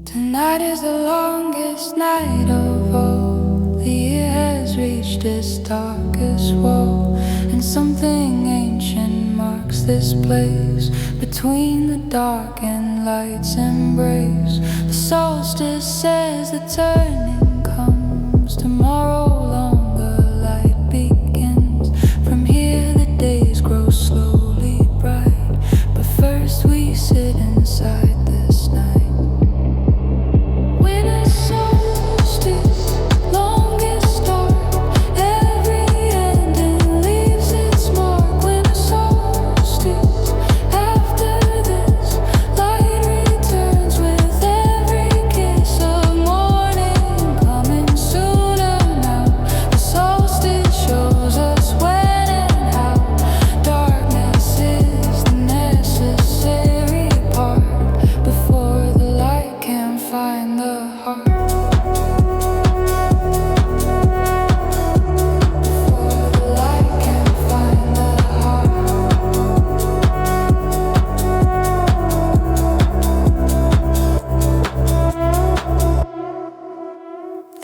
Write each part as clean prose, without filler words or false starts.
Tonight is the longest night of all. The year has reached its darkest wall, and something ancient marks this place. Between the dark and light's embrace, the solstice says the turning comes. Tomorrow longer light begins. From here the days grow slowly bright, but first we sit inside this night.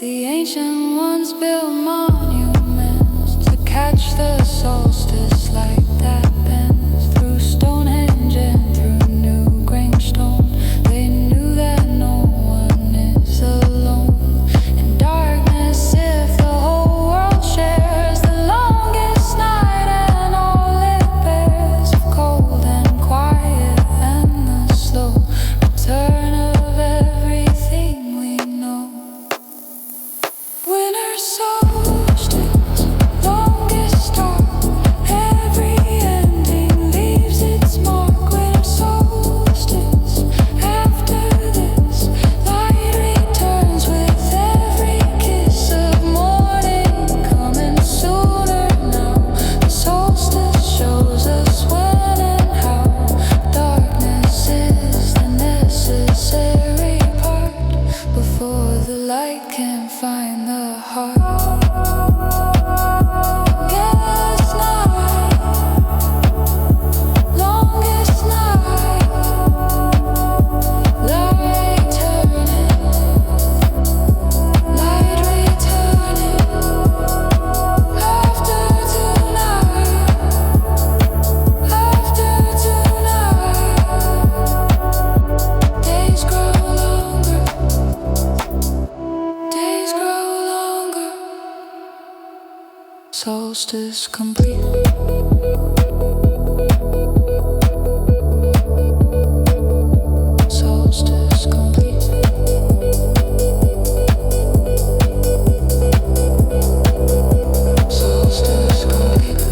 The ancient ones built monuments to catch the solstice light that bends through Stonehenge and through New Gravestone. They knew that no one is alone in darkness if the whole world shares the longest night and all it bears of cold and quiet and the slow return of everything we know. Winter solstice, longest dark. Every ending leaves its mark. Winter solstice. After this, light returns with every kiss of morning coming sooner now. The solstice shows us when and how. Darkness is the necessary part before the light can find the heart. Yes, night, longest night, light turning, light returning. After tonight, days grow longer. Days grow longer. Solstice complete. Solstice complete. Solstice complete.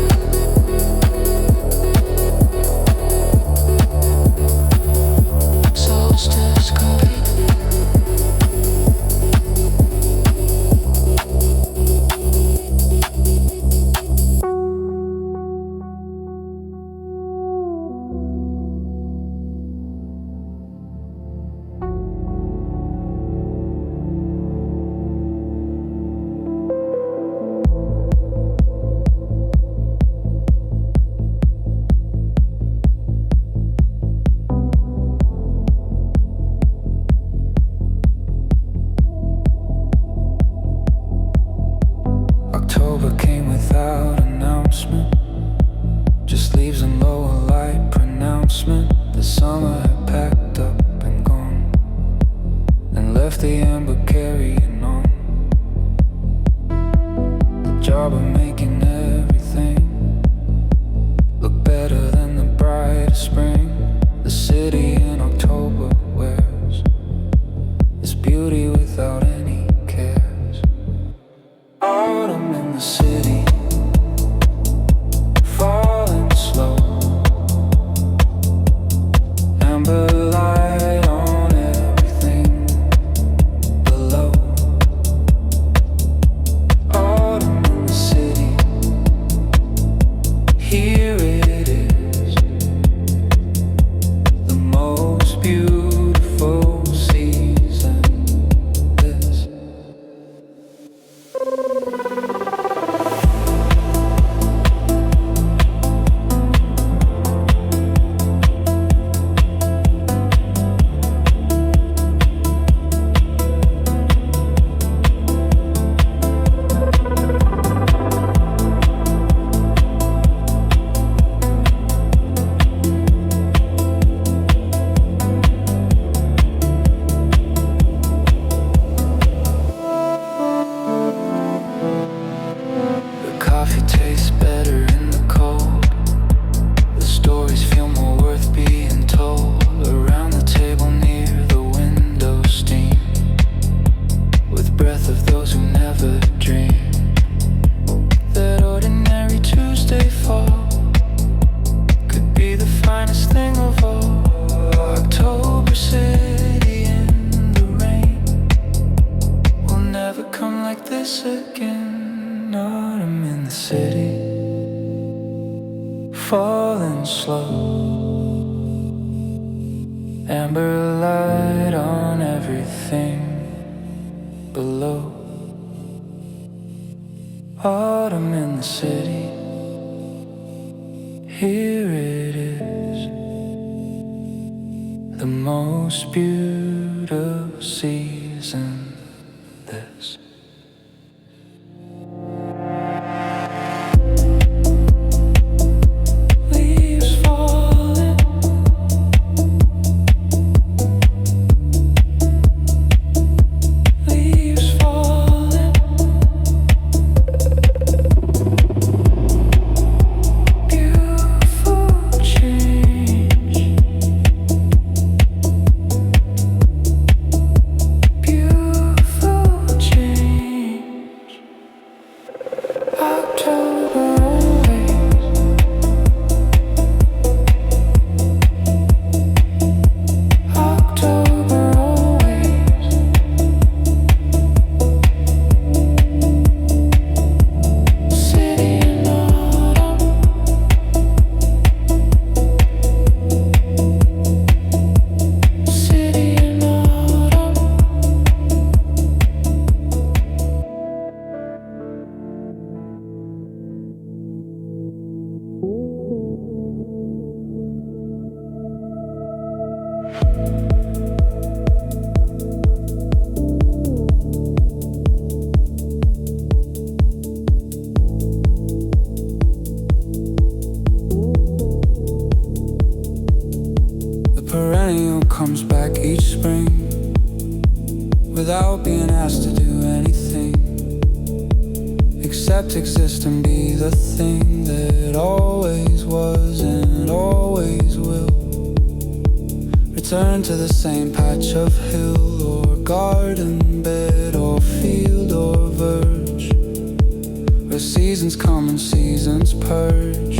Solstice complete. October came without announcement, just leaves and lower light pronouncement. The summer had packed up and gone, and left the amber carrying on. The job of making everything look better than the brightest spring. The city in October wears its beauty without any cares. Autumn in the city, falling slow. Amber light on everything below. Autumn in the city, here it is, the most beautiful season. This falling slow. Amber light on everything below. Autumn in the city, here it is. The most beautiful season, this. Perennial comes back each spring without being asked to do anything except exist and be the thing that always was and always will. Return to the same patch of hill or garden bed or field or verge, where seasons come and seasons purge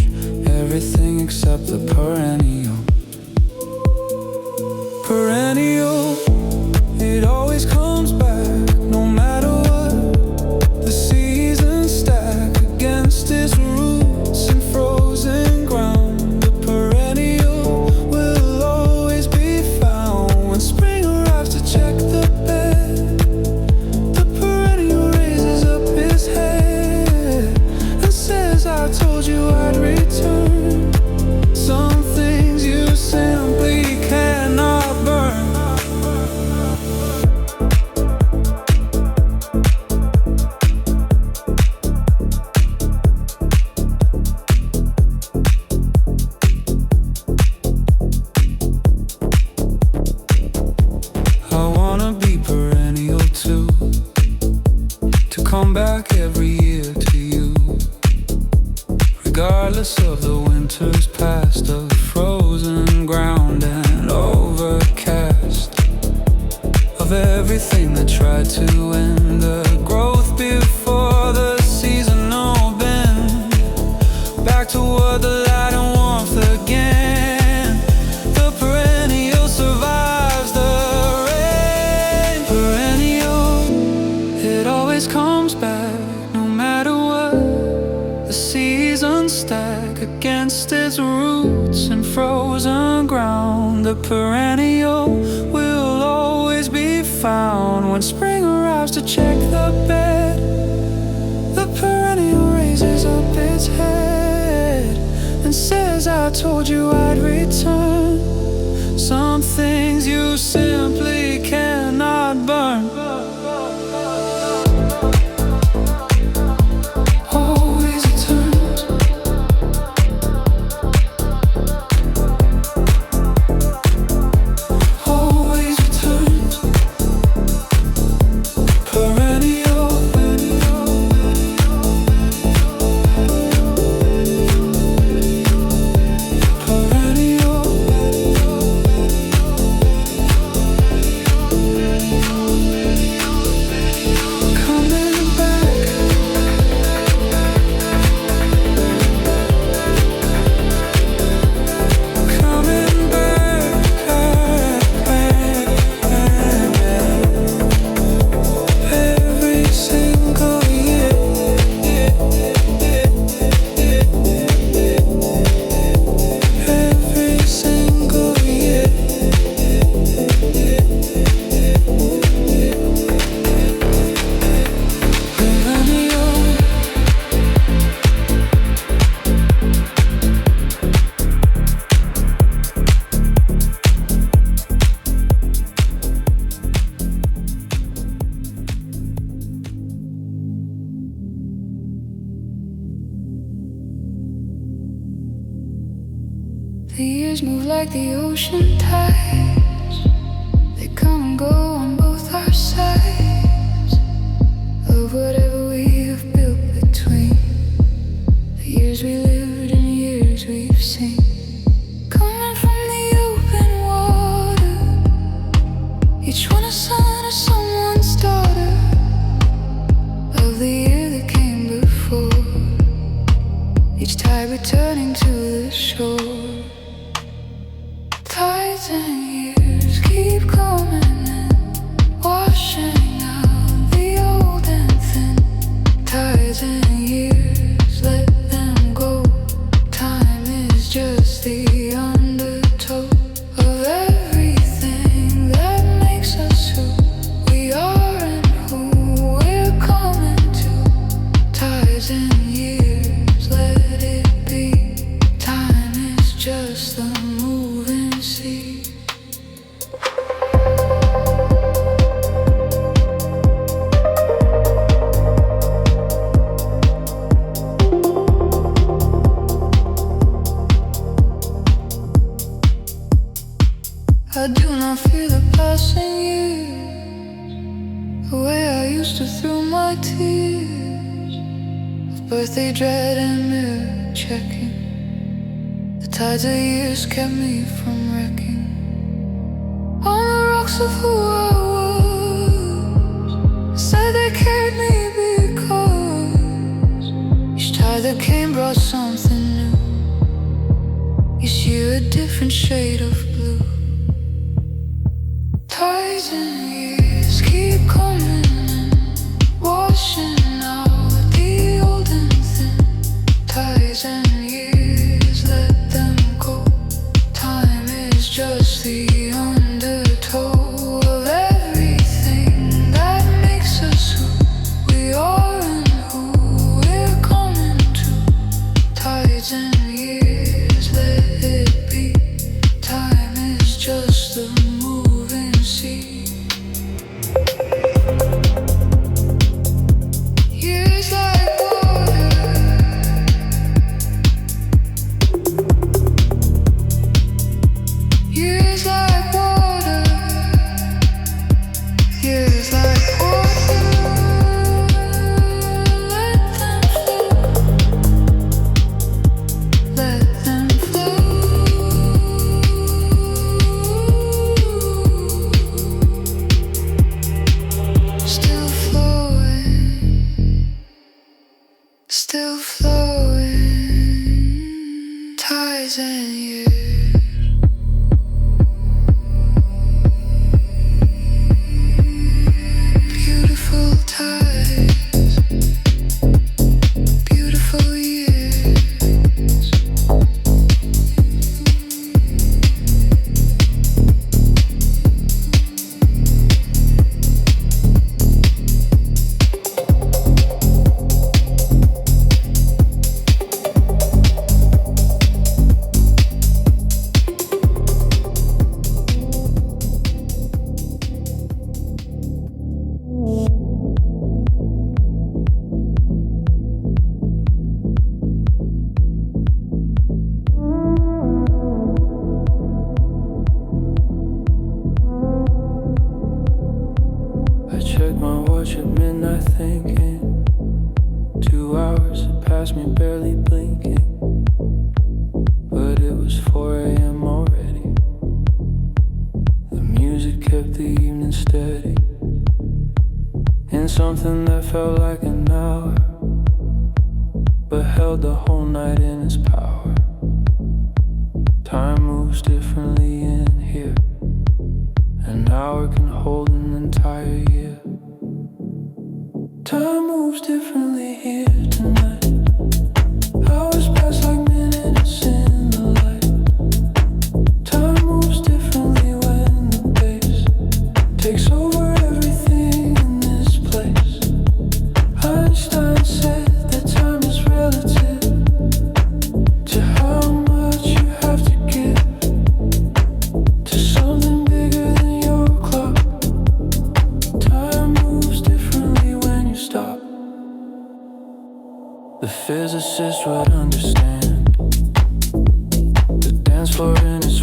everything except the perennial. Perennial, it always comes back, no matter what. The seasons stack against its roots and frozen ground. The perennial will always be found when spring arrives to check the bed. The perennial raises up its head and says, I told you I'd return. Some things you simply cannot. Come back every year to you, regardless of the winters past, of frozen ground and overcast, of everything that tried to end the growth before the seasonal bend, back toward the light and warmth again. The perennial survives the rain. Perennial, it always comes back, no matter what. The seasons stack against its roots and frozen ground. The perennial will always be found when spring arrives to check the bed. The perennial raises up its head and says, I told you I'd return. Some things you simply cannot burn. years move like the ocean tides. They come and go on both our sides of whatever we have built between the years we lived and years we've seen. Coming from the open water, each one a son of someone's daughter, of the year that came before, each tide returning to the shore. Tides and years keep coming in, washing out the old and thin. Tides and years, let them go. Time is just the undertow of everything that makes us who we are and who we're coming to. Tides and years, let it be. Time is just the moving sea. I do not fear the passing years, the way I used to through my tears of birthday dread and mirror checking. The tides of years kept me from wrecking on the rocks of who I was. Said they carried me because each tide that came brought something new. Each year a different shade of blue. Tides and years keep coming in, washing out the old and thin. Tides and years, let them go. Time is just the undertow of everything that makes us who we are and who we're coming to. Tides and years, let it be. Time is just the moving sea. Years like water, years like water, years like water. Let them flow, let them flow. Still flowing, still flowing. Tides and years. Beautiful tides, beautiful years. I check my watch at midnight thinking 2 hours had passed me barely blinking, but it was 4 a.m. already. The music kept the evening steady in something that felt like an hour, but held the whole night in its power. Time moves differently in here. An hour can hold an entire year. Time moves differently here tonight. Hours pass like minutes in the light. Time moves differently when the bass takes over everything in this place. Einstein said that time is relative to how much you have to give to something bigger than your clock. Time moves differently when you stop. The physicist would understand. The dance floor in his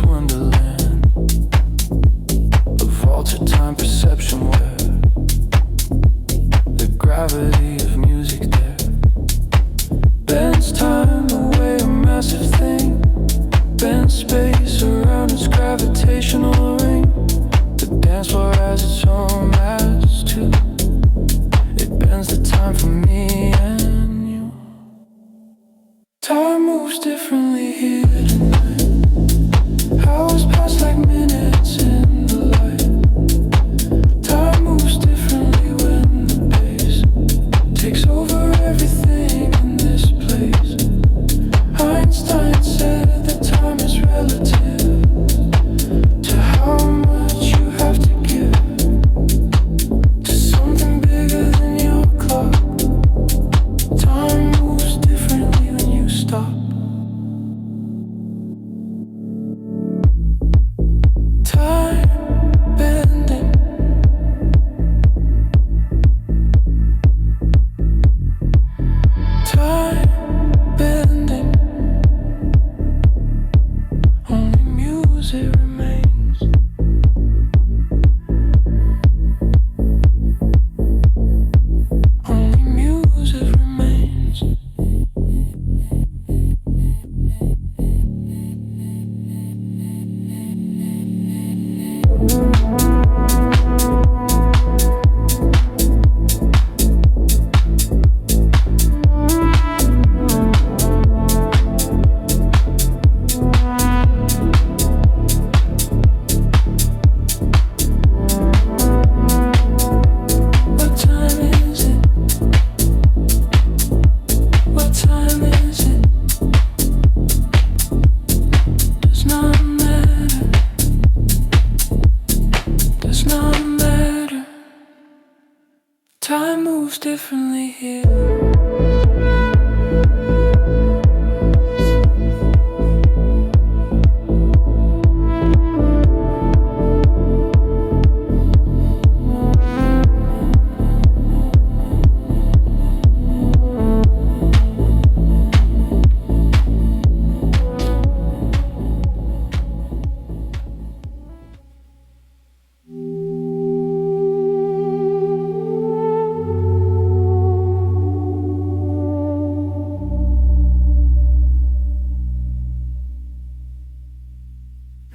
moves differently here.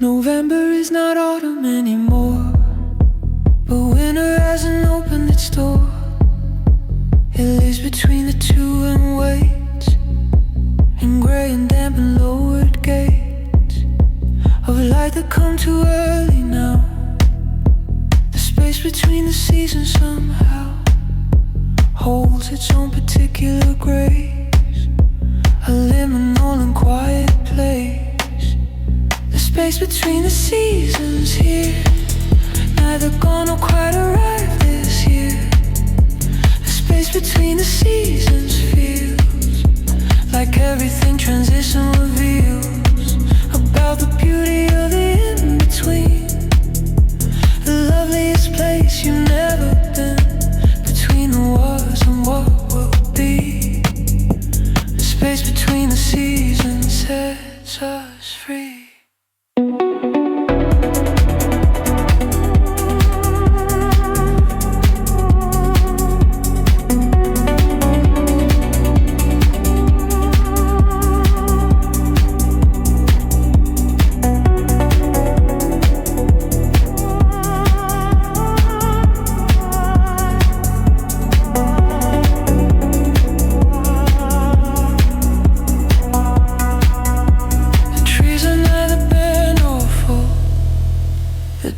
November is not autumn anymore, but winter hasn't opened its door. It lives between the two and waits, in gray and damp and lowered gates of light that come too early now. The space between the seasons somehow holds its own particular grace, a liminal and quiet place. The space between the seasons here, neither gone or quite arrived this year. The space between the seasons feels like everything transition reveals about the beauty of the in-between, the loveliest place you've never been, between the was and what will be. The space between the seasons sets us free.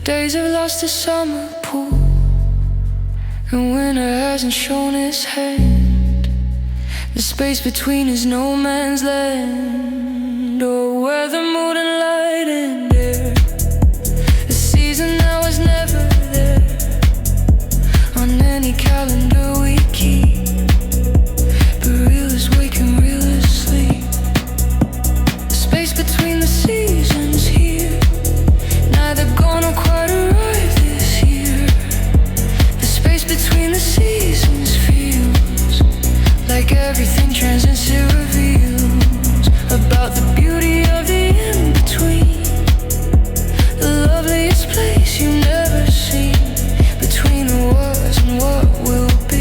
Days have lost the summer pool, and winter hasn't shown its hand. The space between is no man's land, or where the mood and light and air. The season now is never there on any calendar we keep, but real is wake and real is sleep. The space between the seasons here, neither gone or quite arrived this year. The space between the seasons feels like everything transcends, it reveals about the beauty of the in-between, the loveliest place you've never seen, between the was and what will be.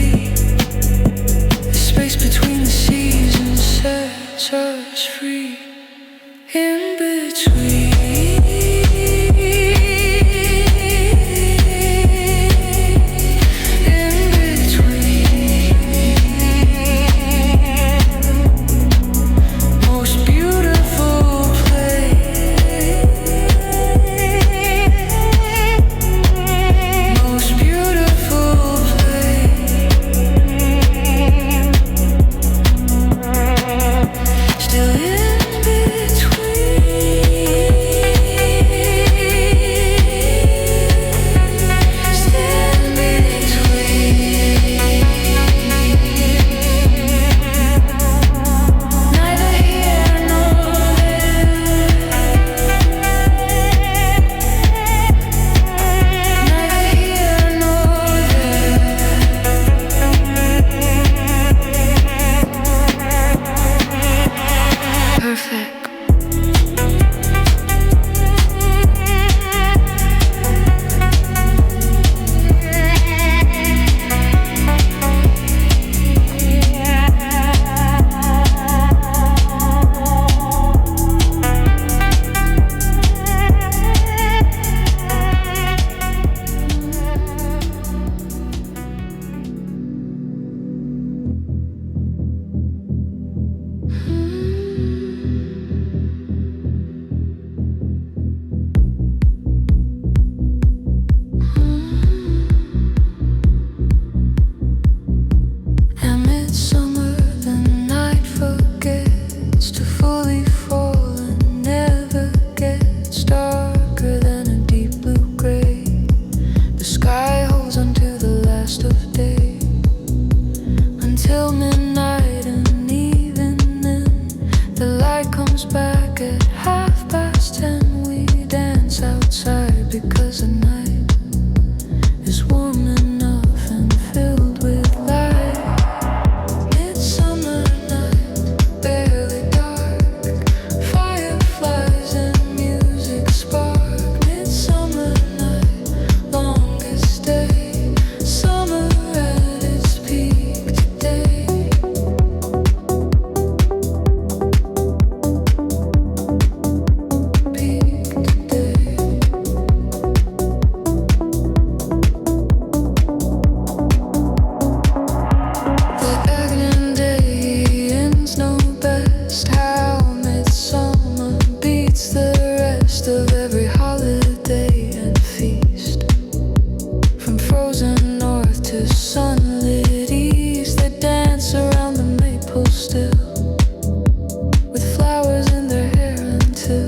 back at 10:30. We dance outside because the night is warm enough and filled with light. Midsummer night, barely dark, fireflies and music spark. Midsummer night, longest day, summer at its peak today. Of every holiday and feast, from frozen north to sunlit east, they dance around the maple still, with flowers in their hair until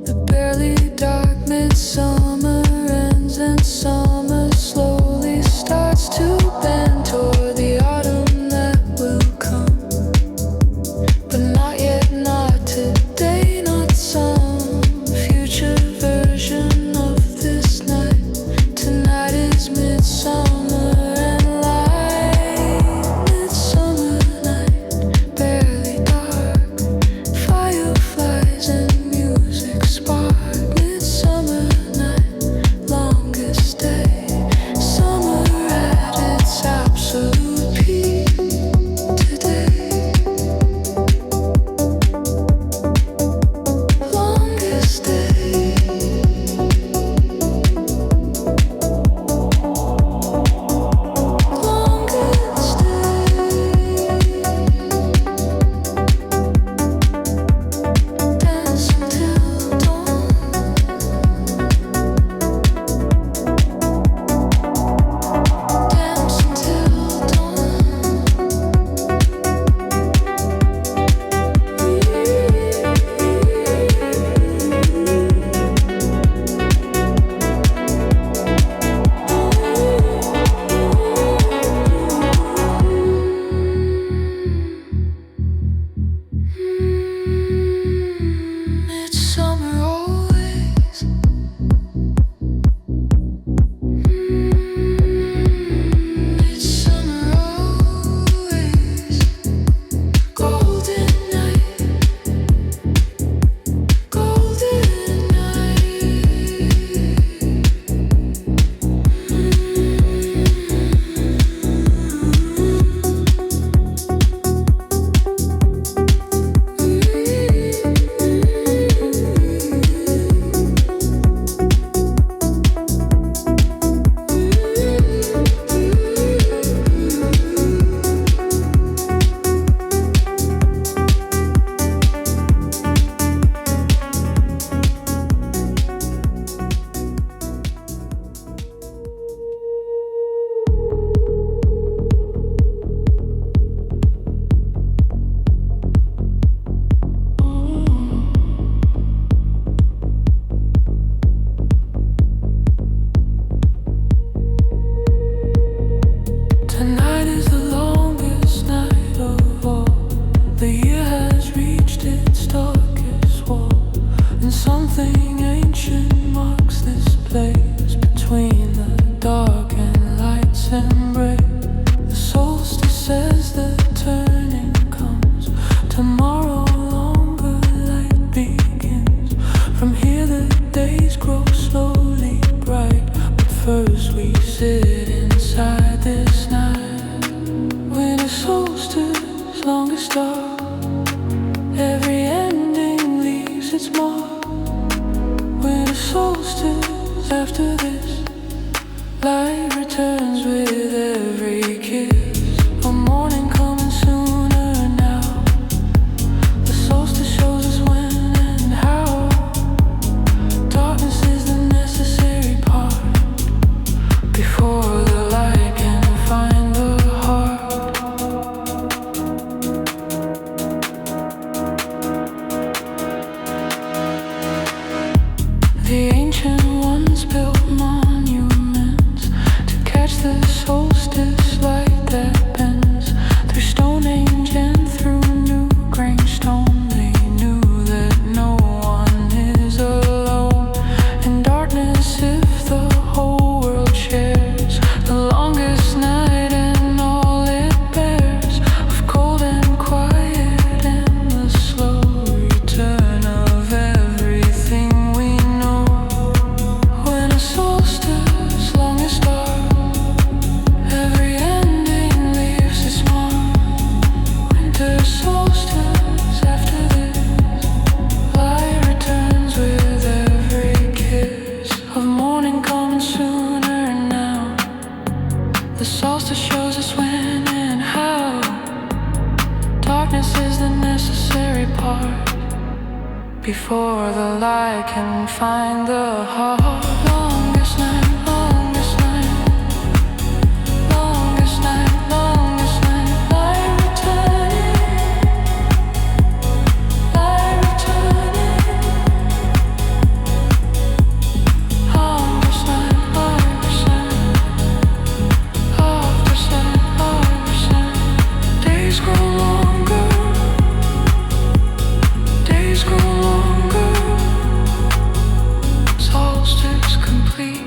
the barely dark midsummer ends and summer slowly starts to bend toward the autumn that will come, but not yet, not today, not some version of this night. Tonight is midsummer and light. Midsummer night, barely dark, fireflies and music spark. Midsummer night, longest day, summer at its absolute peak today. Longest day. Something ancient marks this place between the dark and light's embrace. The solstice says the turning comes. Tomorrow longer light begins. From here the days grow slowly bright, but first we sit inside this night. Winter solstice, longest dark. Every ending leaves its mark. Winter solstice, after this, light returns with every kiss. A morning coming sooner now. The solstice shows us when and how. Darkness is the necessary part before the light can find the heart. The ancient ones built monuments to catch the solstice light that The solstice shows us when and how. Darkness is the necessary part before the light can find the heart. Longest night, longest night, longest night, longest night, light returning, light returning. Longest night, longest night, longest night, longest night. Days grow longer, days grow longer. Solstice complete.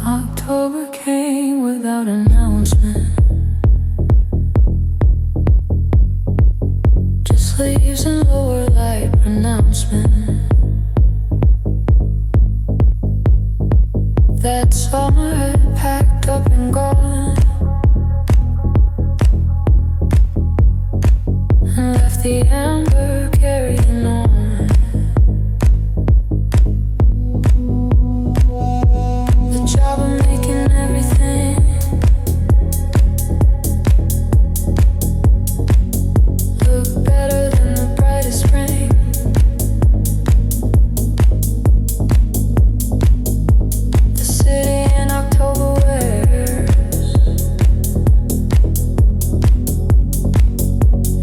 October came without announcement. Just leaves and lower light pronouncement. That summer had packed up and gone, and left the amber carrying on. The job of making everything look better than the brightest spring. The city in October wears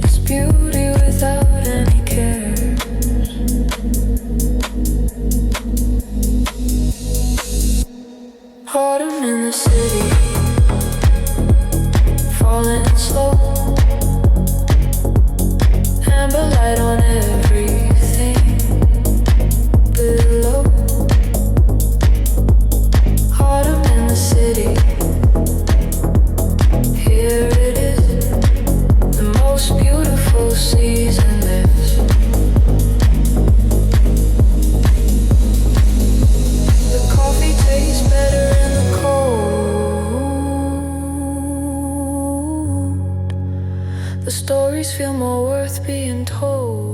its beauty without any cares. Autumn in the city, falling slow. Amber light on everything below. Autumn in the city, here it is, the most beautiful season this. The coffee tastes better in the cold. The stories feel more worth being told.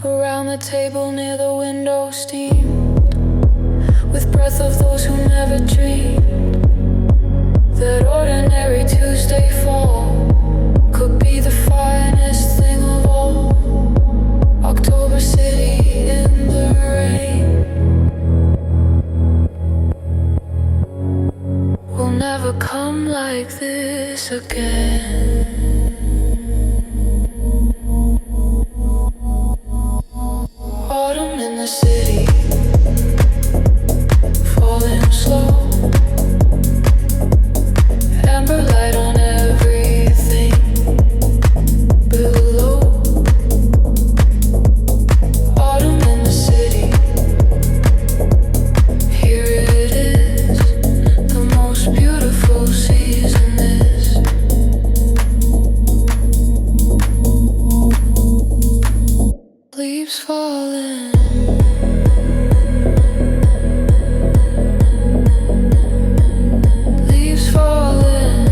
Around the table near the window steamed with breath of those who never dreamed that ordinary Tuesday fall could be the finest thing of all. October City in the rain will never come like this again. Autumn in the city, falling slow. Amber light on everything below. Autumn in the city, here it is, the most beautiful season this. Leaves falling, leaves falling.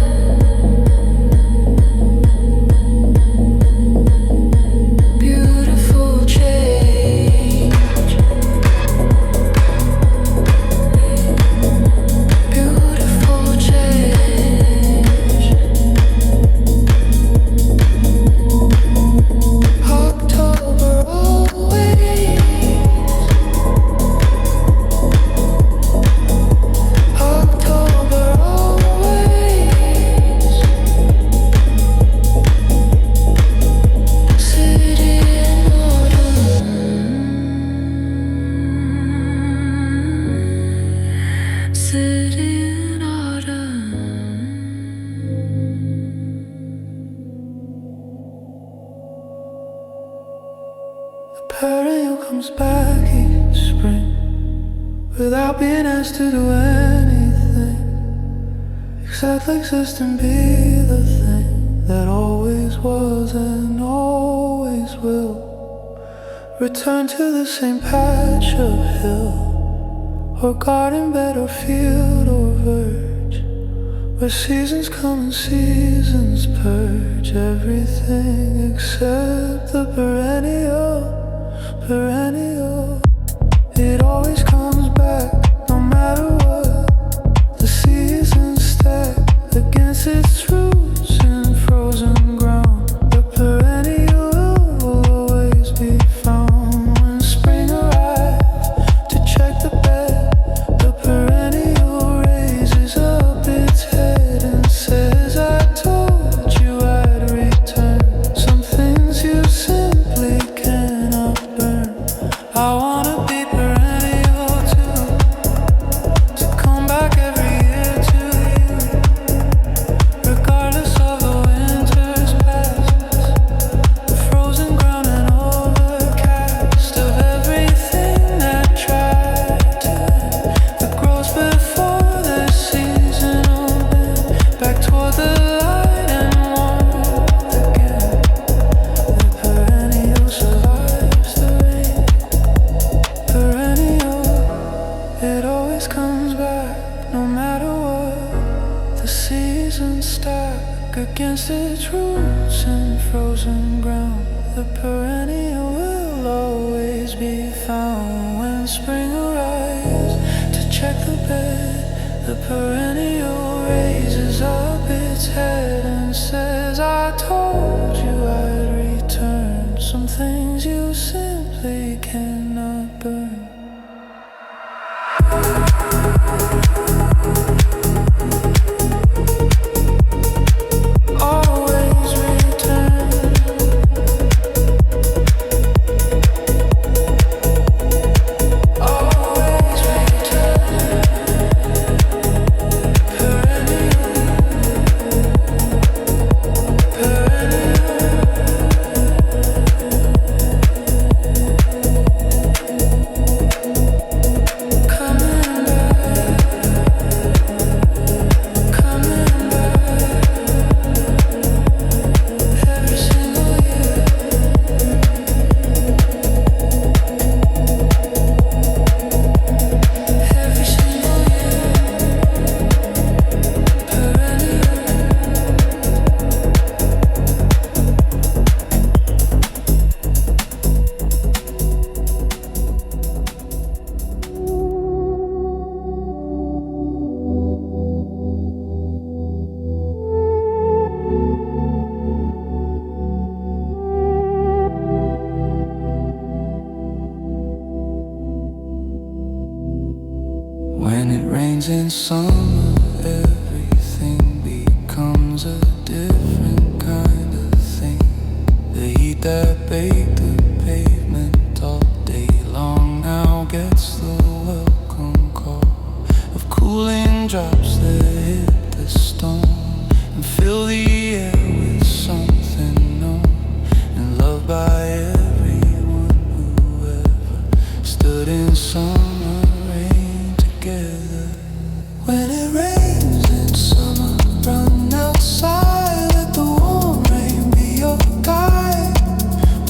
Beautiful change, beautiful change. October always, October always. City in autumn, city in autumn. The perennial comes back each spring without being asked to do anything Exactly exist and be the thing that always was and always will. Return to the same patch of hill, or garden bed, or field, or verge, where seasons come and seasons purge everything except the perennial, perennial. It always comes back, no matter what. The seasons stack against its roots in frozen ground. The perennial will always be found when spring arrives to check the bed. The perennial raises up its head and says, I told you I'd return. Some things you simply cannot burn. I wanna be perennial too, to come back every year to you, regardless of the winter's past, the frozen ground and overcast of everything that tried to end, that grows before the seasonal bend, back toward the light and warmth again. The perennial survives the rain. Perennial, it always comes back, no matter what. The seasons stack against its roots in frozen ground. The perennial will always be found when spring arrives to check the bed. The perennial raises up its head and says, I told you I'd return. Some things you simply cannot burn. Always return. Always return. Perennial. Perennial. Coming back. Coming back. Every single year. Every single year. Perennial. When it rains in summer, everything becomes a different kind of thing. The heat that baked the pavement all day long now gets the welcome call of cooling drops that hit the stone and fill the air with something known and loved by everyone who ever stood in summer rain together. When it rains in summer, run outside, let the warm rain be your guide.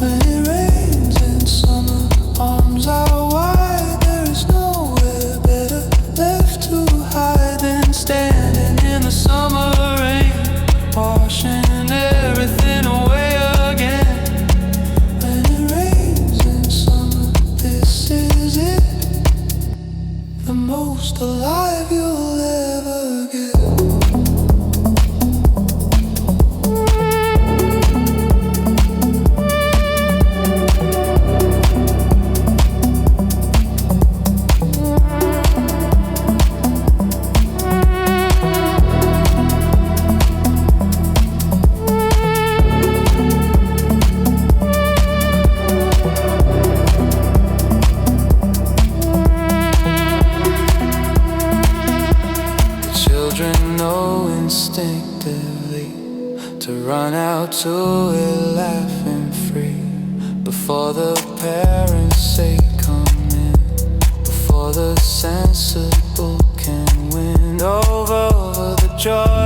When it rains in summer, arms out wide, there is nowhere better left to hide than standing in the summer rain, washing everything away again. When it rains in summer, this is it, the most alive you'll ever get. Children know instinctively to run out to it laughing free before the parents say come in, before the sensible can win over the joy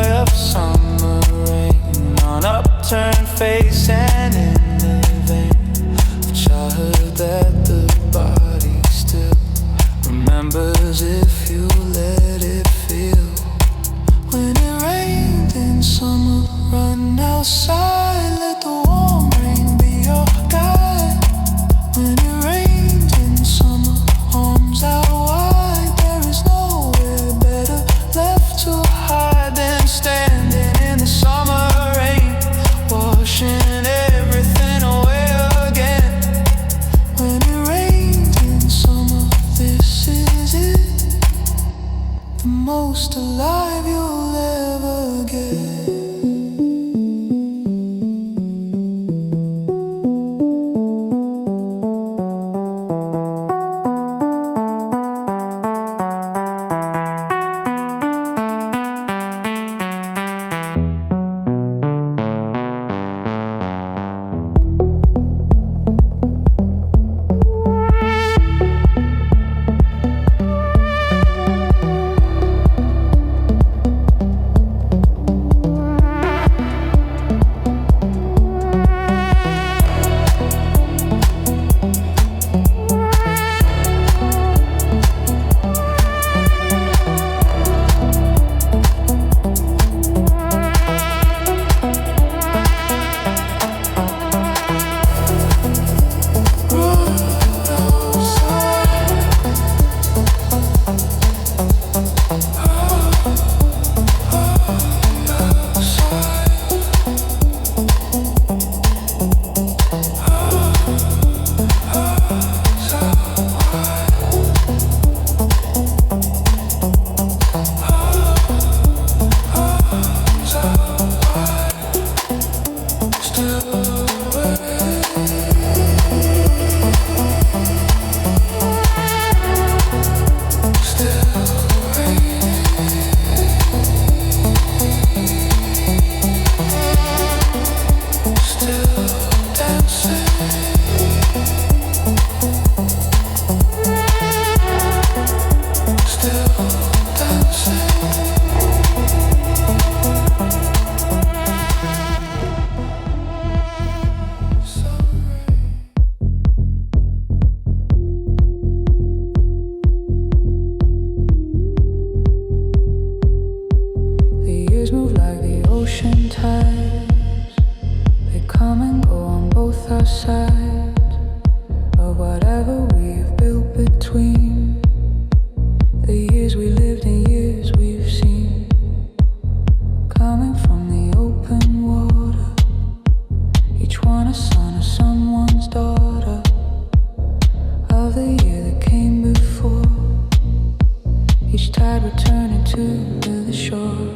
years move like the ocean tides. They come and go on both our sides of whatever we've built between. The years we lived and years we've seen, coming from the open water, each one a son of someone's daughter, of the year that came before, each tide returning to the shore.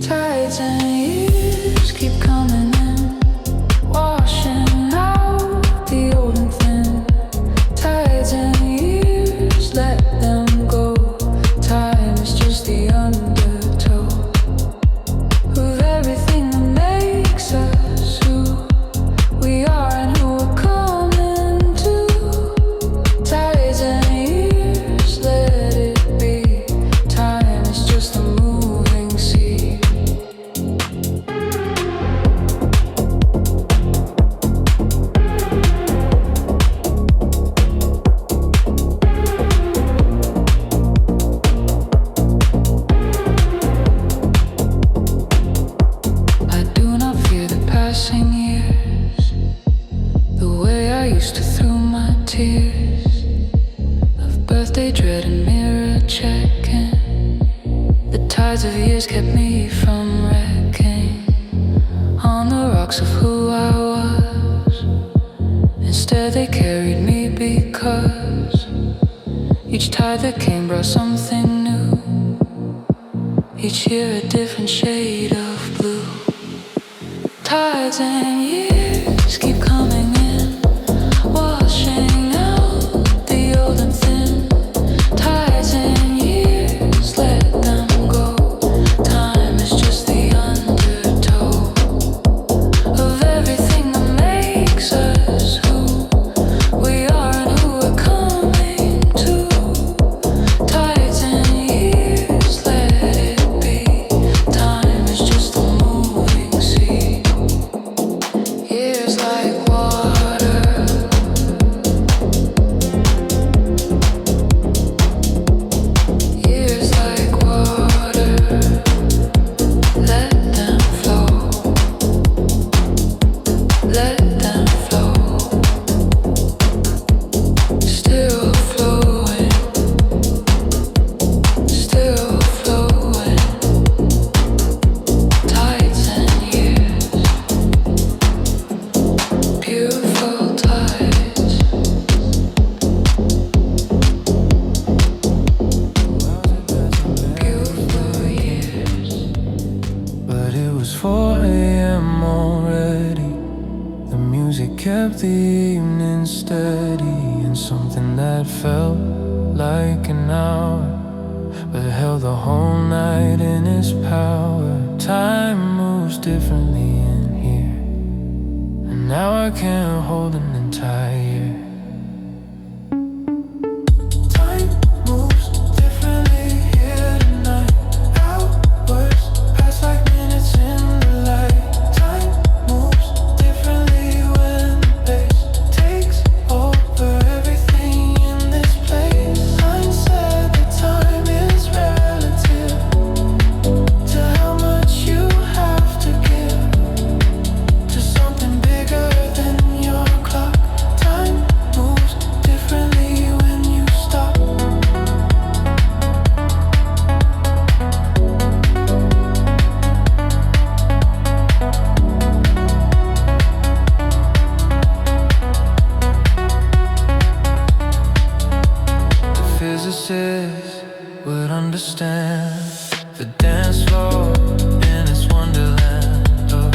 Tides and years keep coming in, washing out the old and thin. Tides and years, let them go. Time is just the undertow of everything that makes us who we are and who we're coming to. Tides and years, let it be. Time is just a moving sea. I do not fear the passing years, the way I used to through my tears of birthday dread and mirror checking. The tides of years kept me from wrecking on the rocks of who I was. Instead they carried me because each tide that came brought something new. Each year a different shade of blue. Tides and years keep coming in, washing out the old and thin. Tides and years, let them go. Time is just the undertow of everything that makes us who we are and who we're coming to. Tides and years, let it be. Time is just a moving sea. Years like water, years like water, let them flow, let them flow, still flowing, still flowing. Tides and years, beautiful tides. Beautiful years. But it was 4 a.m. already. The music kept the evening steady, and something that felt like an hour but held the whole night in its power. Time moves differently in here, and now I can't hold an entire year. Time moves differently here tonight. Hours pass like minutes in the light. Time moves differently when the bass takes over everything in this place. Mine said that time is relative to how much you have to give to something bigger than your clock. Time moves differently when you stop. The physicists would understand the dance floor in its wonderland of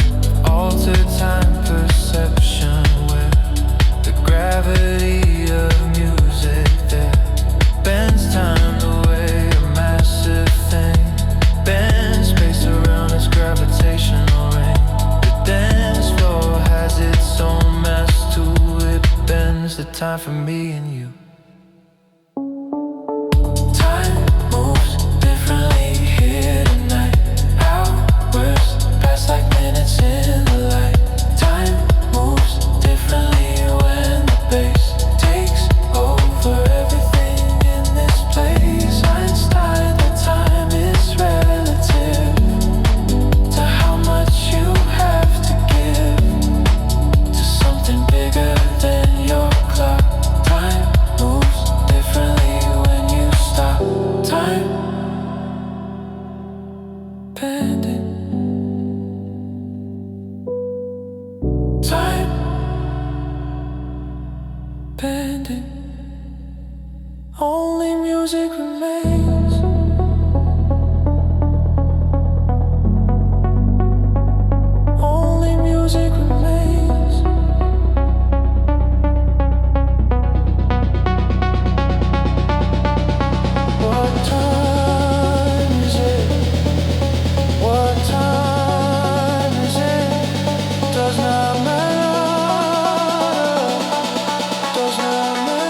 altered time perception, where the gravity of music there bends time the way a massive thing bends space around its gravitational ring. The dance floor has its own mass to it, bends the time for me and you. Time moves differently here tonight. Hours pass like minutes in the light. Time moves differently when the bass takes over everything in this place. Einstein, that time is relative Only music remains. Only music remains. What time is it? What time is it? Does not matter. Does not matter.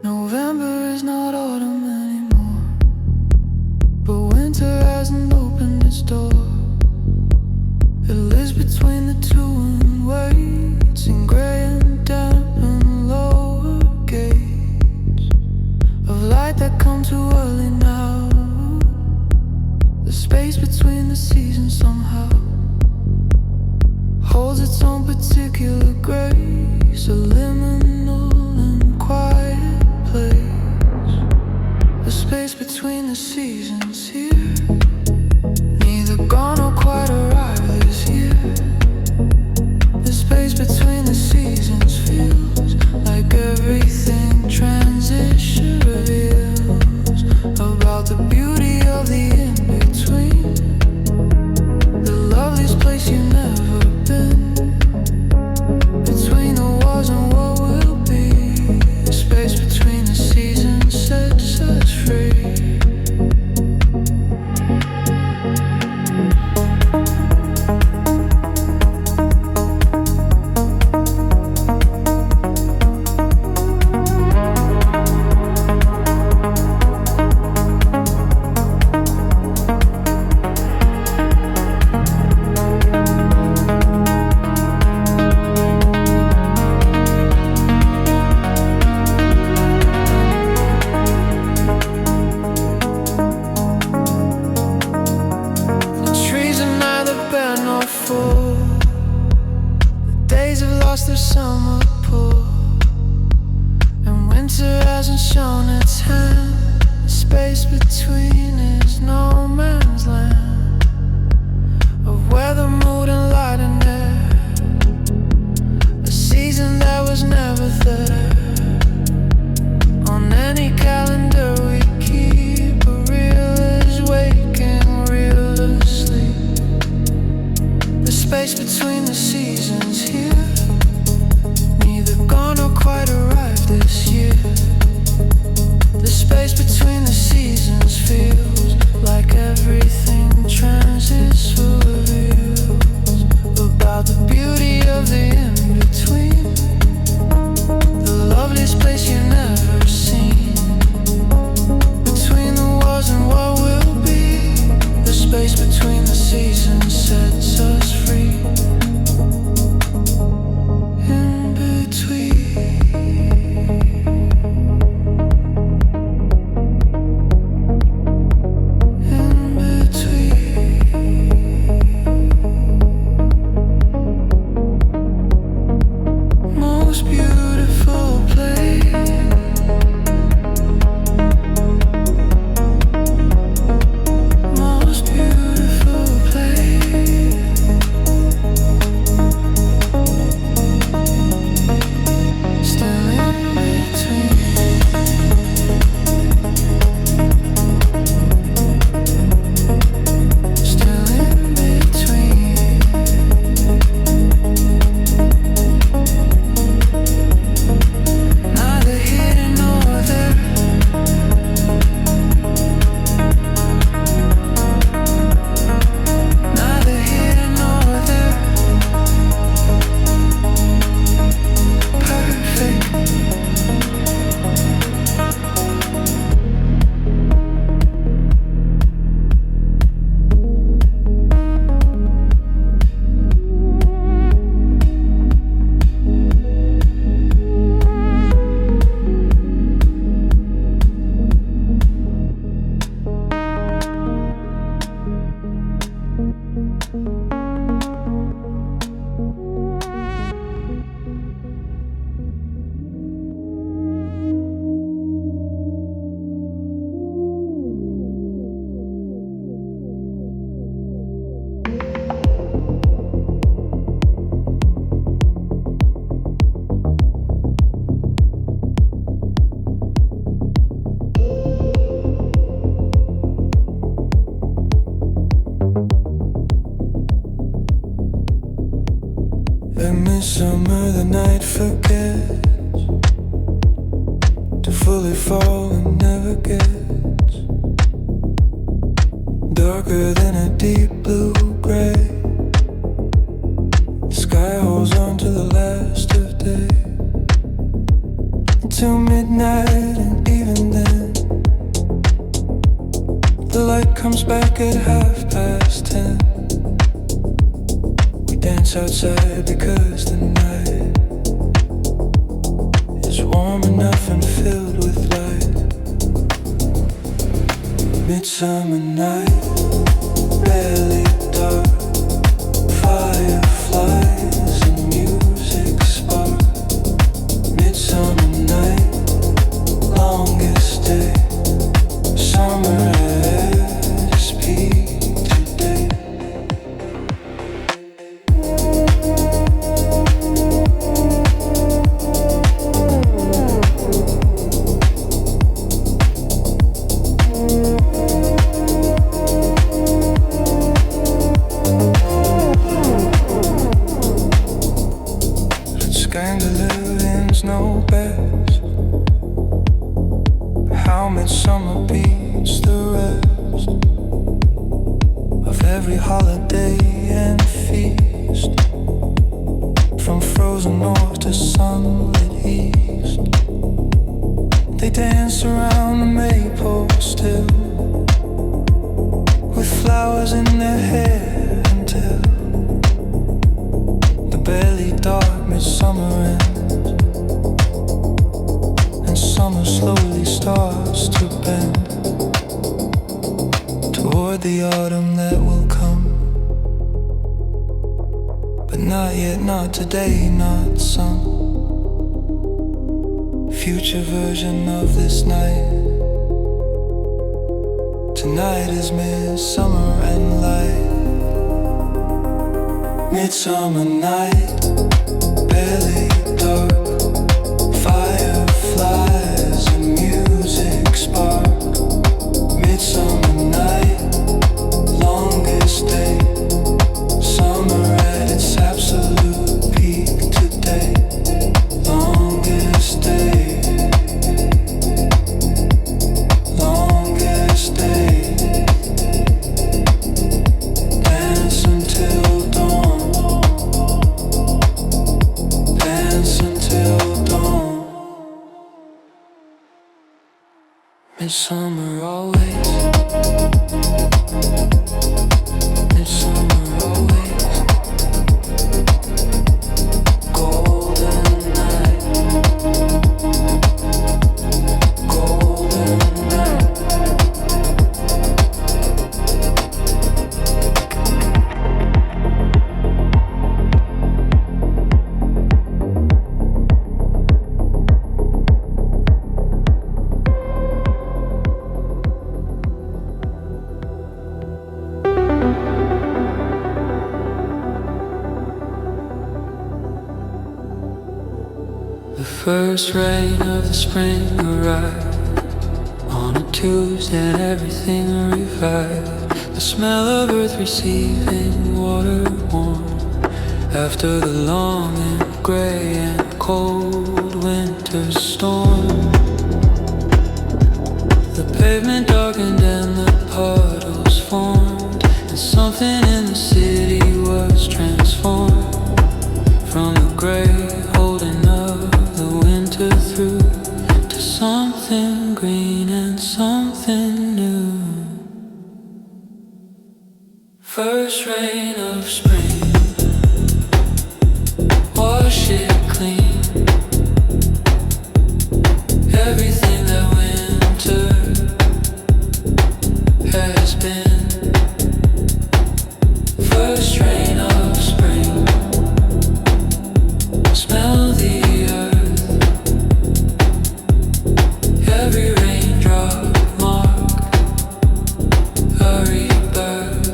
November is not autumn anymore, but winter hasn't opened its door. It lives between the two and waits in gray and damp and lower gates of light that come too early now. The space between the seasons somehow holds its own particular grace, a liminal and quiet place. The space between the seasons here, neither gone or quite arrived this year. The space between the seasons feels like everything transition reveals about the beauty of the in-between, the loveliest place you've never been, between the was and what will be. The space between the seasons sets us free. Midsummer, the night forgets to fully fall and never gets darker than a deep blue gray. The sky holds on to the last of day until midnight, and even then the light comes back at 10:30. We dance outside because the night is warm enough and filled with light. Midsummer night, barely dark, fireflies and music spark. Midsummer night, longest day, summer at its peak today. Scandalous, no best. How midsummer beats the rest of every holiday and feast, from frozen north to sunlit east. They dance around the maple still, with flowers in their hair until the barely dark midsummer ends, and summer slowly starts to bend toward the autumn that will come. But not yet, not today, not some future version of this night. Tonight is midsummer and light. Midsummer night, barely dark, fireflies and music spark. Midsummer night, longest day, summer at its absolute peak today. Longest day, longest day, dance until dawn, dance until dawn. Midsummer always, midsummer always, golden night, golden night. The first rain of the spring arrived on a Tuesday, and everything revived. The smell of earth receiving water warm after the long and gray and cold winter storm. The pavement darkened and the puddles formed, and something in the city was transformed from the gray holding of the winter through to something green and something new. First rain of spring, wash it clean. Everything that winter has been. First rain of spring, smell the earth. Every raindrop mark a rebirth.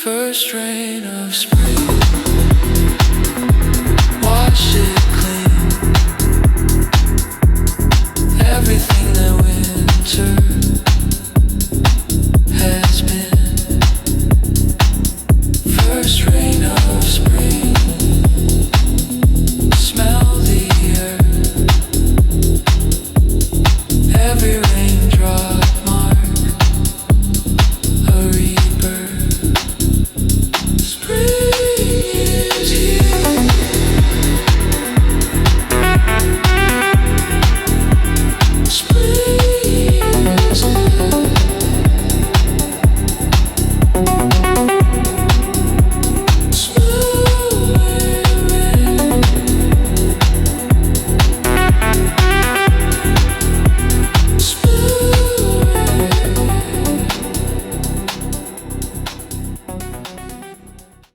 first rain of spring, wash it clean. Everything that winter